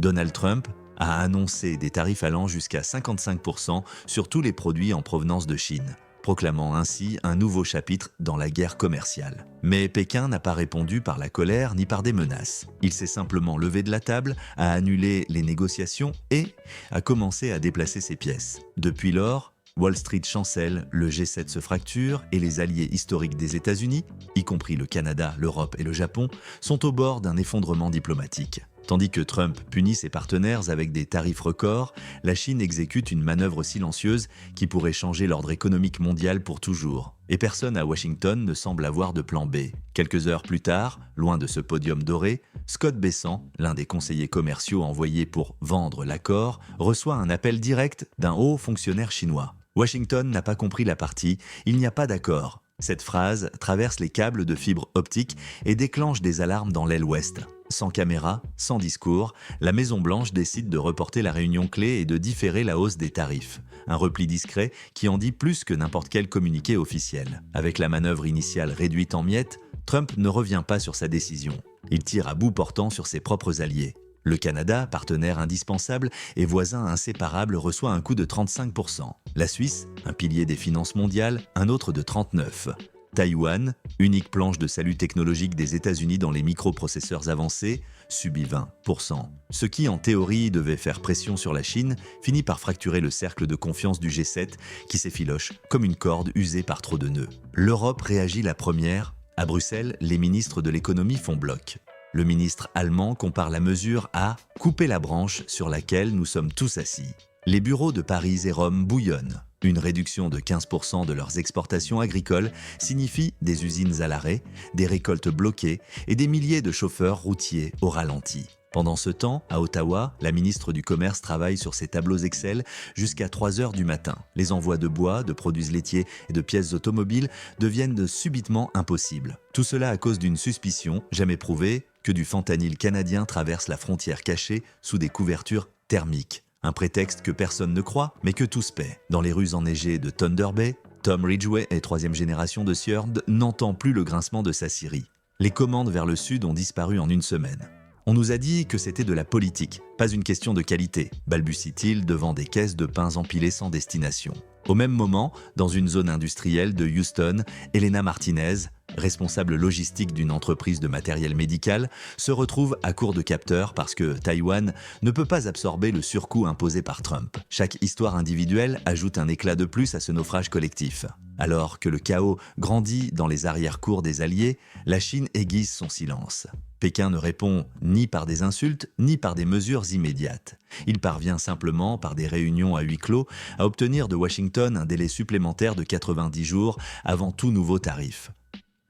Donald Trump a annoncé des tarifs allant jusqu'à 55% sur tous les produits en provenance de Chine, proclamant ainsi un nouveau chapitre dans la guerre commerciale. Mais Pékin n'a pas répondu par la colère ni par des menaces. Il s'est simplement levé de la table, a annulé les négociations et a commencé à déplacer ses pièces. Depuis lors, Wall Street chancelle, le G7 se fracture et les alliés historiques des États-Unis, y compris le Canada, l'Europe et le Japon, sont au bord d'un effondrement diplomatique. Tandis que Trump punit ses partenaires avec des tarifs records, la Chine exécute une manœuvre silencieuse qui pourrait changer l'ordre économique mondial pour toujours. Et personne à Washington ne semble avoir de plan B. Quelques heures plus tard, loin de ce podium doré, Scott Bessent, l'un des conseillers commerciaux envoyés pour vendre l'accord, reçoit un appel direct d'un haut fonctionnaire chinois. Washington n'a pas compris la partie, il n'y a pas d'accord. Cette phrase traverse les câbles de fibre optique et déclenche des alarmes dans l'aile ouest. Sans caméra, sans discours, la Maison-Blanche décide de reporter la réunion clé et de différer la hausse des tarifs. Un repli discret qui en dit plus que n'importe quel communiqué officiel. Avec la manœuvre initiale réduite en miettes, Trump ne revient pas sur sa décision. Il tire à bout portant sur ses propres alliés. Le Canada, partenaire indispensable et voisin inséparable, reçoit un coût de 35%. La Suisse, un pilier des finances mondiales, un autre de 39%. Taïwan, unique planche de salut technologique des États-Unis dans les microprocesseurs avancés, subit 20%. Ce qui, en théorie, devait faire pression sur la Chine, finit par fracturer le cercle de confiance du G7 qui s'effiloche comme une corde usée par trop de nœuds. L'Europe réagit la première. À Bruxelles, les ministres de l'économie font bloc. Le ministre allemand compare la mesure à « couper la branche sur laquelle nous sommes tous assis ». Les bureaux de Paris et Rome bouillonnent. Une réduction de 15% de leurs exportations agricoles signifie des usines à l'arrêt, des récoltes bloquées et des milliers de chauffeurs routiers au ralenti. Pendant ce temps, à Ottawa, la ministre du Commerce travaille sur ses tableaux Excel jusqu'à 3 heures du matin. Les envois de bois, de produits laitiers et de pièces automobiles deviennent subitement impossibles. Tout cela à cause d'une suspicion, jamais prouvée, que du fentanyl canadien traverse la frontière cachée sous des couvertures thermiques. Un prétexte que personne ne croit, mais que tous paient. Dans les rues enneigées de Thunder Bay, Tom Ridgway, et troisième génération de Sieur, n'entend plus le grincement de sa scierie. Les commandes vers le sud ont disparu en une semaine. On nous a dit que c'était de la politique, pas une question de qualité, balbutie-t-il devant des caisses de pains empilées sans destination. Au même moment, dans une zone industrielle de Houston, Elena Martinez, responsable logistique d'une entreprise de matériel médical, se retrouve à court de capteurs parce que Taïwan ne peut pas absorber le surcoût imposé par Trump. Chaque histoire individuelle ajoute un éclat de plus à ce naufrage collectif. Alors que le chaos grandit dans les arrière-cours des Alliés, la Chine aiguise son silence. Pékin ne répond ni par des insultes, ni par des mesures immédiates. Il parvient simplement, par des réunions à huis clos, à obtenir de Washington un délai supplémentaire de 90 jours avant tout nouveau tarif.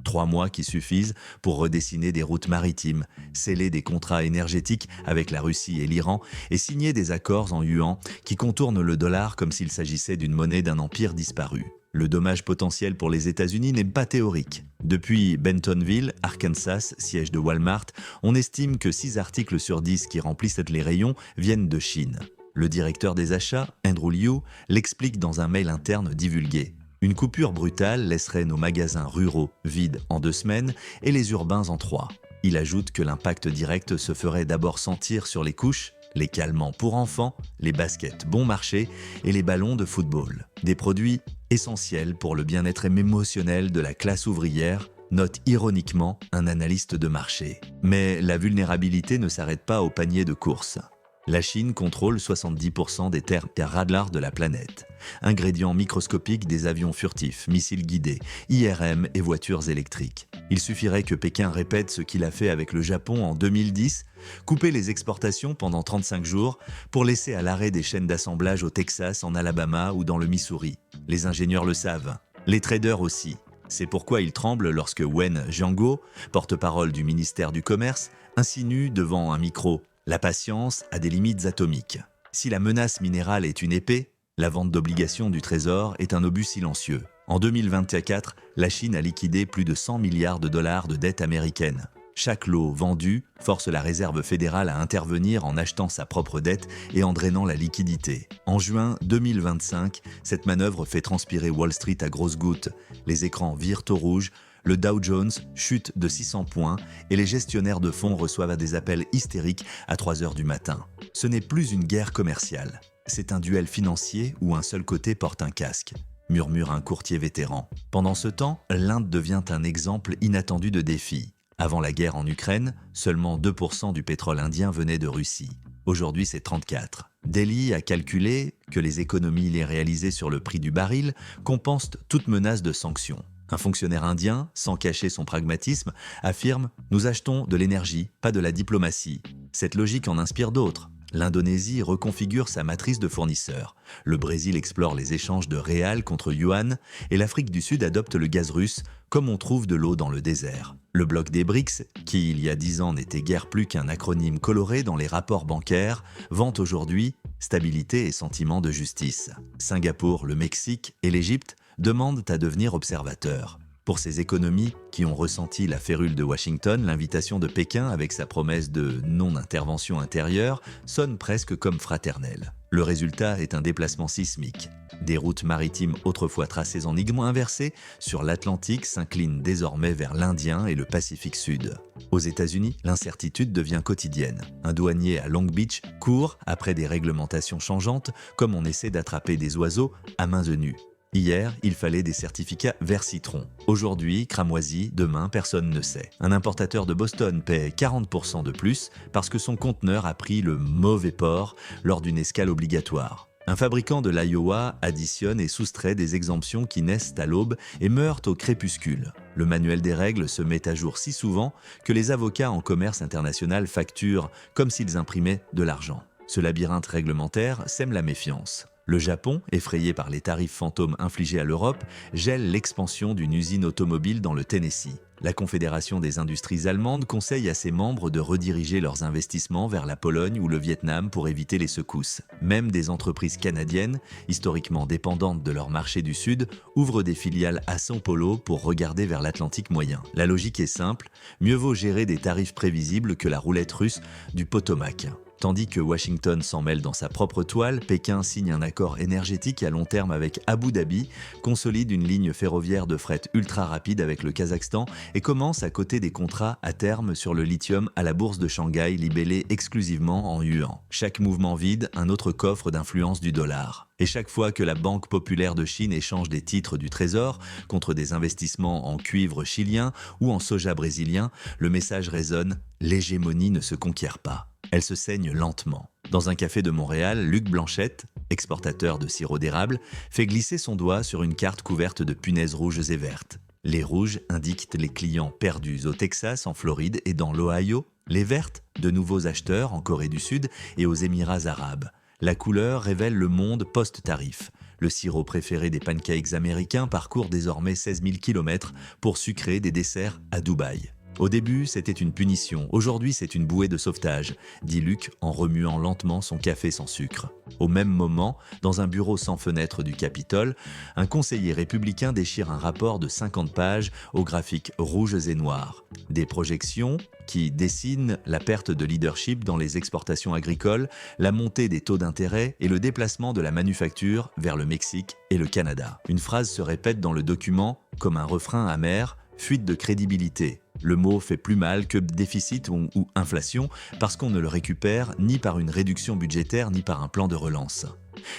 3 mois qui suffisent pour redessiner des routes maritimes, sceller des contrats énergétiques avec la Russie et l'Iran et signer des accords en yuan qui contournent le dollar comme s'il s'agissait d'une monnaie d'un empire disparu. Le dommage potentiel pour les États-Unis n'est pas théorique. Depuis Bentonville, Arkansas, siège de Walmart, on estime que 6 articles sur 10 qui remplissent les rayons viennent de Chine. Le directeur des achats, Andrew Liu, l'explique dans un mail interne divulgué. Une coupure brutale laisserait nos magasins ruraux vides en 2 semaines et les urbains en 3. Il ajoute que l'impact direct se ferait d'abord sentir sur les couches, les calmants pour enfants, les baskets bon marché et les ballons de football. Des produits essentiels pour le bien-être émotionnel de la classe ouvrière, note ironiquement un analyste de marché. Mais la vulnérabilité ne s'arrête pas au panier de courses. La Chine contrôle 70% des terres radars de la planète. Ingrédients microscopiques des avions furtifs, missiles guidés, IRM et voitures électriques. Il suffirait que Pékin répète ce qu'il a fait avec le Japon en 2010, couper les exportations pendant 35 jours pour laisser à l'arrêt des chaînes d'assemblage au Texas, en Alabama ou dans le Missouri. Les ingénieurs le savent, les traders aussi. C'est pourquoi ils tremblent lorsque Wen Jianguo, porte-parole du ministère du Commerce, insinue devant un micro: la patience a des limites atomiques. Si la menace minérale est une épée, la vente d'obligations du Trésor est un obus silencieux. En 2024, la Chine a liquidé plus de 100 milliards de dollars de dettes américaines. Chaque lot vendu force la Réserve fédérale à intervenir en achetant sa propre dette et en drainant la liquidité. En juin 2025, cette manœuvre fait transpirer Wall Street à grosses gouttes. Les écrans virent au rouge, le Dow Jones chute de 600 points et les gestionnaires de fonds reçoivent des appels hystériques à 3 heures du matin. Ce n'est plus une guerre commerciale, c'est un duel financier où un seul côté porte un casque, murmure un courtier vétéran. Pendant ce temps, l'Inde devient un exemple inattendu de défi. Avant la guerre en Ukraine, seulement 2% du pétrole indien venait de Russie. Aujourd'hui, c'est 34%. Delhi a calculé que les économies réalisées sur le prix du baril compensent toute menace de sanctions. Un fonctionnaire indien, sans cacher son pragmatisme, affirme « Nous achetons de l'énergie, pas de la diplomatie ». Cette logique en inspire d'autres. L'Indonésie reconfigure sa matrice de fournisseurs. Le Brésil explore les échanges de réal contre yuan et l'Afrique du Sud adopte le gaz russe comme on trouve de l'eau dans le désert. Le bloc des BRICS, qui il y a 10 ans n'était guère plus qu'un acronyme coloré dans les rapports bancaires, vante aujourd'hui stabilité et sentiment de justice. Singapour, le Mexique et l'Égypte demandent à devenir observateurs. Pour ces économies qui ont ressenti la férule de Washington, l'invitation de Pékin avec sa promesse de non-intervention intérieure sonne presque comme fraternelle. Le résultat est un déplacement sismique. Des routes maritimes autrefois tracées en aiguilles inversées sur l'Atlantique s'inclinent désormais vers l'Indien et le Pacifique Sud. Aux États-Unis, l'incertitude devient quotidienne. Un douanier à Long Beach court après des réglementations changeantes comme on essaie d'attraper des oiseaux à main nue. Hier, il fallait des certificats vert citron. Aujourd'hui, cramoisi, demain, personne ne sait. Un importateur de Boston paie 40% de plus parce que son conteneur a pris le mauvais port lors d'une escale obligatoire. Un fabricant de l'Iowa additionne et soustrait des exemptions qui naissent à l'aube et meurent au crépuscule. Le manuel des règles se met à jour si souvent que les avocats en commerce international facturent comme s'ils imprimaient de l'argent. Ce labyrinthe réglementaire sème la méfiance. Le Japon, effrayé par les tarifs fantômes infligés à l'Europe, gèle l'expansion d'une usine automobile dans le Tennessee. La Confédération des industries allemandes conseille à ses membres de rediriger leurs investissements vers la Pologne ou le Vietnam pour éviter les secousses. Même des entreprises canadiennes, historiquement dépendantes de leur marché du Sud, ouvrent des filiales à São Paulo pour regarder vers l'Atlantique moyen. La logique est simple, mieux vaut gérer des tarifs prévisibles que la roulette russe du Potomac. Tandis que Washington s'en mêle dans sa propre toile, Pékin signe un accord énergétique à long terme avec Abu Dhabi, consolide une ligne ferroviaire de fret ultra rapide avec le Kazakhstan et commence à coter des contrats à terme sur le lithium à la bourse de Shanghai libellée exclusivement en yuan. Chaque mouvement vide, un autre coffre d'influence du dollar. Et chaque fois que la Banque populaire de Chine échange des titres du Trésor contre des investissements en cuivre chilien ou en soja brésilien, le message résonne « L'hégémonie ne se conquiert pas ». Elle se saigne lentement. Dans un café de Montréal, Luc Blanchette, exportateur de sirop d'érable, fait glisser son doigt sur une carte couverte de punaises rouges et vertes. Les rouges indiquent les clients perdus au Texas, en Floride et dans l'Ohio. Les vertes, de nouveaux acheteurs en Corée du Sud et aux Émirats arabes. La couleur révèle le monde post-tarif. Le sirop préféré des pancakes américains parcourt désormais 16 000 km pour sucrer des desserts à Dubaï. Au début, c'était une punition. Aujourd'hui, c'est une bouée de sauvetage, dit Luc en remuant lentement son café sans sucre. Au même moment, dans un bureau sans fenêtre du Capitole, un conseiller républicain déchire un rapport de 50 pages aux graphiques rouges et noirs. Des projections qui dessinent la perte de leadership dans les exportations agricoles, la montée des taux d'intérêt et le déplacement de la manufacture vers le Mexique et le Canada. Une phrase se répète dans le document comme un refrain amer, fuite de crédibilité. Le mot fait plus mal que déficit ou inflation parce qu'on ne le récupère ni par une réduction budgétaire ni par un plan de relance.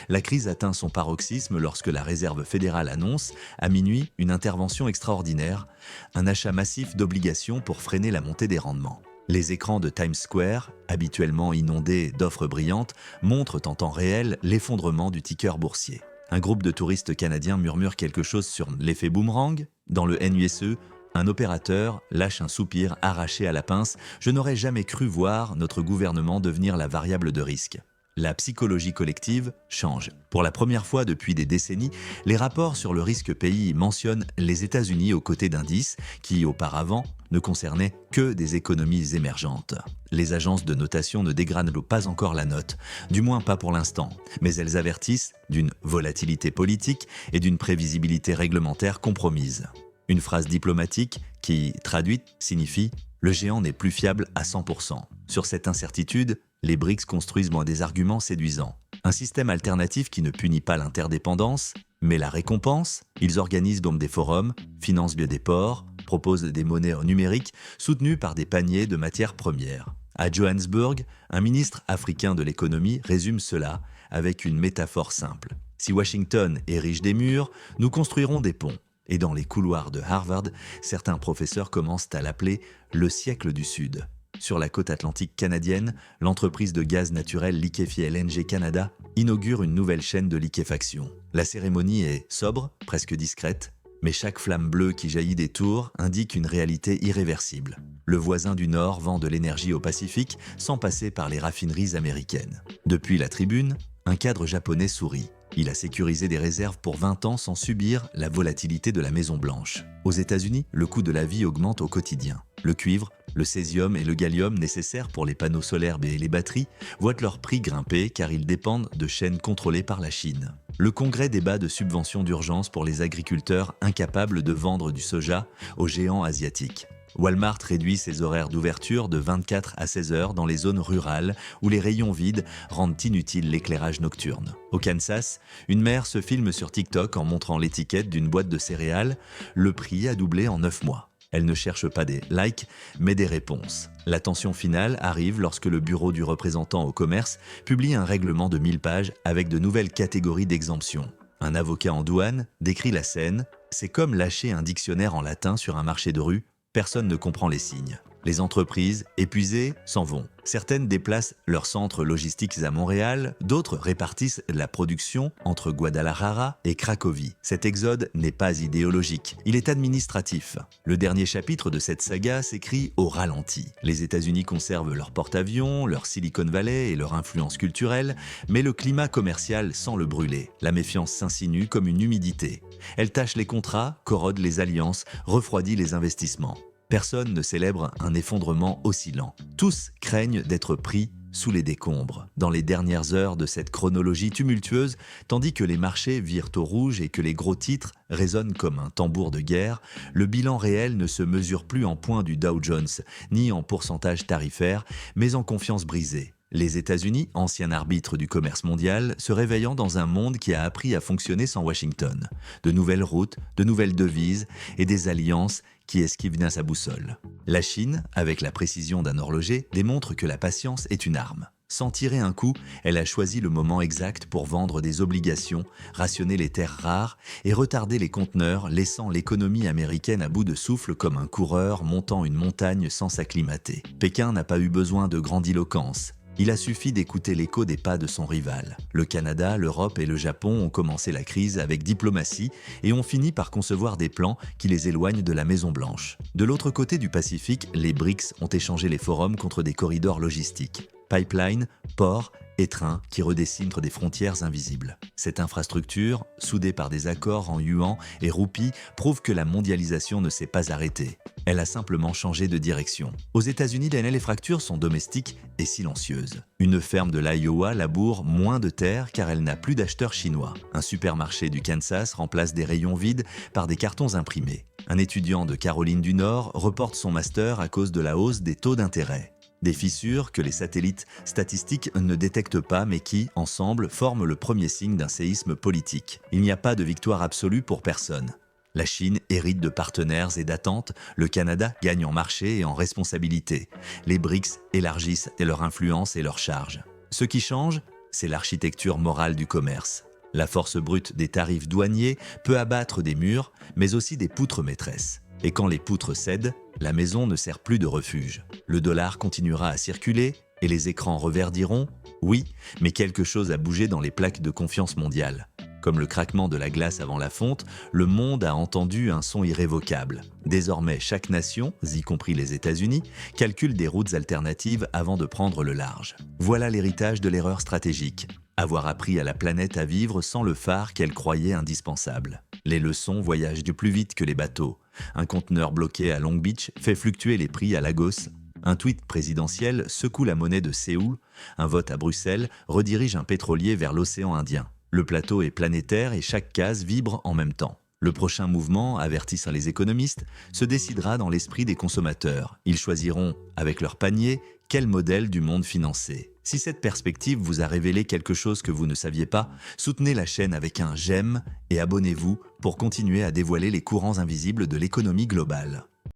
La crise atteint son paroxysme lorsque la Réserve fédérale annonce, à minuit, une intervention extraordinaire, un achat massif d'obligations pour freiner la montée des rendements. Les écrans de Times Square, habituellement inondés d'offres brillantes, montrent en temps réel l'effondrement du ticker boursier. Un groupe de touristes canadiens murmure quelque chose sur l'effet boomerang. Dans le NUSE, un opérateur lâche un soupir arraché à la pince. Je n'aurais jamais cru voir notre gouvernement devenir la variable de risque. La psychologie collective change. Pour la première fois depuis des décennies, les rapports sur le risque pays mentionnent les États-Unis aux côtés d'indices qui, auparavant, ne concernaient que des économies émergentes. Les agences de notation ne dégradent pas encore la note, du moins pas pour l'instant, mais elles avertissent d'une volatilité politique et d'une prévisibilité réglementaire compromise. Une phrase diplomatique qui, traduite, signifie « le géant n'est plus fiable à 100%. » Sur cette incertitude, les BRICS construisent des arguments séduisants. Un système alternatif qui ne punit pas l'interdépendance, mais la récompense. Ils organisent donc des forums, financent bien des ports, proposent des monnaies numériques soutenues par des paniers de matières premières. À Johannesburg, un ministre africain de l'économie résume cela avec une métaphore simple. Si Washington érige des murs, nous construirons des ponts. Et dans les couloirs de Harvard, certains professeurs commencent à l'appeler le siècle du Sud. Sur la côte atlantique canadienne, l'entreprise de gaz naturel liquéfié LNG Canada inaugure une nouvelle chaîne de liquéfaction. La cérémonie est sobre, presque discrète, mais chaque flamme bleue qui jaillit des tours indique une réalité irréversible. Le voisin du Nord vend de l'énergie au Pacifique sans passer par les raffineries américaines. Depuis la tribune, un cadre japonais sourit. Il a sécurisé des réserves pour 20 ans sans subir la volatilité de la Maison-Blanche. Aux États-Unis, le coût de la vie augmente au quotidien. Le cuivre, le césium et le gallium nécessaires pour les panneaux solaires et les batteries voient leur prix grimper car ils dépendent de chaînes contrôlées par la Chine. Le Congrès débat de subventions d'urgence pour les agriculteurs incapables de vendre du soja aux géants asiatiques. Walmart réduit ses horaires d'ouverture de 24 à 16 heures dans les zones rurales où les rayons vides rendent inutile l'éclairage nocturne. Au Kansas, une mère se filme sur TikTok en montrant l'étiquette d'une boîte de céréales. Le prix a doublé en 9 mois. Elle ne cherche pas des likes, mais des réponses. La tension finale arrive lorsque le bureau du représentant au commerce publie un règlement de 1000 pages avec de nouvelles catégories d'exemptions. Un avocat en douane décrit la scène. C'est comme lâcher un dictionnaire en latin sur un marché de rue. Personne ne comprend les signes. Les entreprises, épuisées, s'en vont. Certaines déplacent leurs centres logistiques à Montréal, d'autres répartissent la production entre Guadalajara et Cracovie. Cet exode n'est pas idéologique, il est administratif. Le dernier chapitre de cette saga s'écrit au ralenti. Les États-Unis conservent leur porte-avions, leur Silicon Valley et leur influence culturelle, mais le climat commercial sent le brûler. La méfiance s'insinue comme une humidité. Elle tache les contrats, corrode les alliances, refroidit les investissements. Personne ne célèbre un effondrement aussi lent. Tous craignent d'être pris sous les décombres. Dans les dernières heures de cette chronologie tumultueuse, tandis que les marchés virent au rouge et que les gros titres résonnent comme un tambour de guerre, le bilan réel ne se mesure plus en points du Dow Jones, ni en pourcentage tarifaire, mais en confiance brisée. Les États-Unis, ancien arbitre du commerce mondial, se réveillant dans un monde qui a appris à fonctionner sans Washington. De nouvelles routes, de nouvelles devises et des alliances qui esquivent bien sa boussole. La Chine, avec la précision d'un horloger, démontre que la patience est une arme. Sans tirer un coup, elle a choisi le moment exact pour vendre des obligations, rationner les terres rares et retarder les conteneurs, laissant l'économie américaine à bout de souffle comme un coureur montant une montagne sans s'acclimater. Pékin n'a pas eu besoin de grandiloquence. Il a suffi d'écouter l'écho des pas de son rival. Le Canada, l'Europe et le Japon ont commencé la crise avec diplomatie et ont fini par concevoir des plans qui les éloignent de la Maison-Blanche. De l'autre côté du Pacifique, les BRICS ont échangé les forums contre des corridors logistiques. Pipelines, ports et trains qui redessinent des frontières invisibles. Cette infrastructure, soudée par des accords en yuan et roupies, prouve que la mondialisation ne s'est pas arrêtée. Elle a simplement changé de direction. Aux États-Unis, les fractures sont domestiques et silencieuses. Une ferme de l'Iowa laboure moins de terre car elle n'a plus d'acheteurs chinois. Un supermarché du Kansas remplace des rayons vides par des cartons imprimés. Un étudiant de Caroline du Nord reporte son master à cause de la hausse des taux d'intérêt. Des fissures que les satellites statistiques ne détectent pas mais qui, ensemble, forment le premier signe d'un séisme politique. Il n'y a pas de victoire absolue pour personne. La Chine hérite de partenaires et d'attentes, le Canada gagne en marché et en responsabilité. Les BRICS élargissent leur influence et leurs charges. Ce qui change, c'est l'architecture morale du commerce. La force brute des tarifs douaniers peut abattre des murs, mais aussi des poutres maîtresses. Et quand les poutres cèdent, la maison ne sert plus de refuge. Le dollar continuera à circuler et les écrans reverdiront, oui, mais quelque chose a bougé dans les plaques de confiance mondiale. Comme le craquement de la glace avant la fonte, le monde a entendu un son irrévocable. Désormais, chaque nation, y compris les États-Unis, calcule des routes alternatives avant de prendre le large. Voilà l'héritage de l'erreur stratégique. Avoir appris à la planète à vivre sans le phare qu'elle croyait indispensable. Les leçons voyagent du plus vite que les bateaux. Un conteneur bloqué à Long Beach fait fluctuer les prix à Lagos. Un tweet présidentiel secoue la monnaie de Séoul. Un vote à Bruxelles redirige un pétrolier vers l'océan Indien. Le plateau est planétaire et chaque case vibre en même temps. Le prochain mouvement, avertissent les économistes, se décidera dans l'esprit des consommateurs. Ils choisiront, avec leur panier, quel modèle du monde financer. Si cette perspective vous a révélé quelque chose que vous ne saviez pas, soutenez la chaîne avec un j'aime et abonnez-vous pour continuer à dévoiler les courants invisibles de l'économie globale.